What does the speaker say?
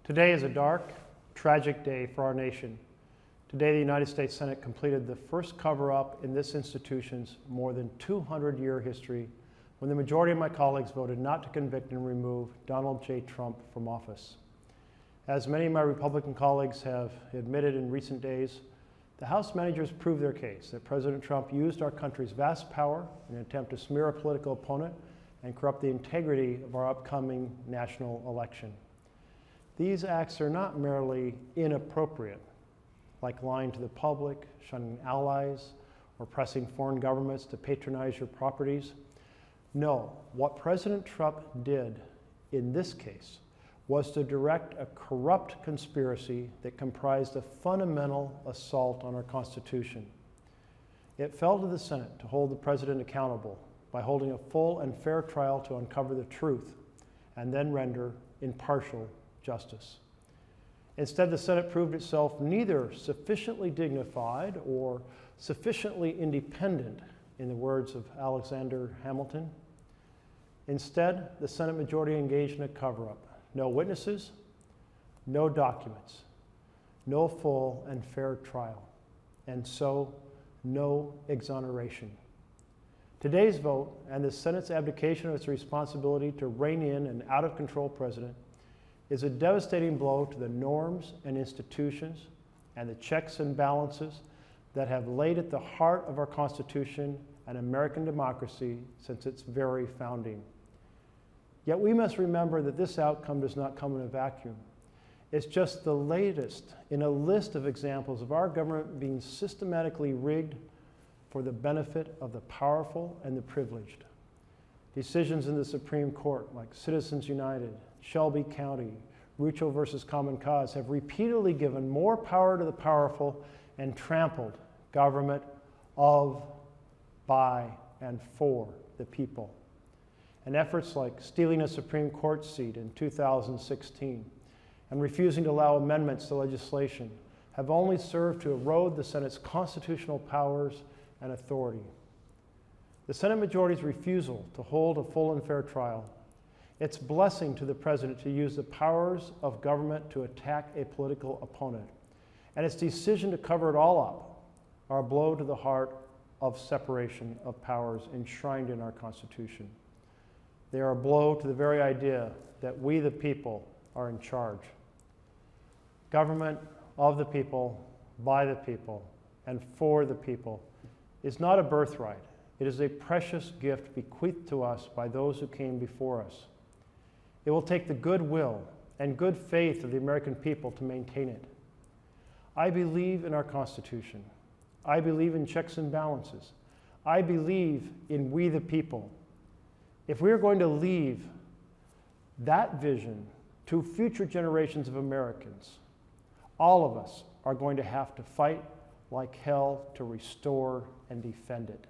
Today is a dark, tragic day for our nation. Today, the United States Senate completed the first cover-up in this institution's more than 200-year history when the majority of my colleagues voted not to convict and remove Donald J. Trump from office. As many of my Republican colleagues have admitted in recent days, the House managers proved their case that President Trump used our country's vast power in an attempt to smear a political opponent and corrupt the integrity of our upcoming national election. These acts are not merely inappropriate, like lying to the public, shunning allies, or pressing foreign governments to patronize your properties. No, what President Trump did in this case was to direct a corrupt conspiracy that comprised a fundamental assault on our Constitution. It fell to the Senate to hold the President accountable by holding a full and fair trial to uncover the truth and then render impartial justice. Instead, the Senate proved itself neither sufficiently dignified or sufficiently independent, in the words of Alexander Hamilton. Instead, the Senate majority engaged in a cover-up. No witnesses, no documents, no full and fair trial, and so no exoneration. Today's vote and the Senate's abdication of its responsibility to rein in an out-of-control president is a devastating blow to the norms and institutions and the checks and balances that have laid at the heart of our Constitution and American democracy since its very founding. Yet we must remember that this outcome does not come in a vacuum. It's just the latest in a list of examples of our government being systematically rigged for the benefit of the powerful and the privileged. Decisions in the Supreme Court, like Citizens United, Shelby County, Rucho versus Common Cause, have repeatedly given more power to the powerful and trampled government of, by, and for the people. And efforts like stealing a Supreme Court seat in 2016 and refusing to allow amendments to legislation have only served to erode the Senate's constitutional powers and authority. The Senate majority's refusal to hold a full and fair trial, its blessing to the president to use the powers of government to attack a political opponent, and its decision to cover it all up are a blow to the heart of separation of powers enshrined in our Constitution. They are a blow to the very idea that we, the people, are in charge. Government of the people, by the people, and for the people is not a birthright. It is a precious gift bequeathed to us by those who came before us. It will take the goodwill and good faith of the American people to maintain it. I believe in our Constitution. I believe in checks and balances. I believe in we the people. If we are going to leave that vision to future generations of Americans, all of us are going to have to fight like hell to restore and defend it.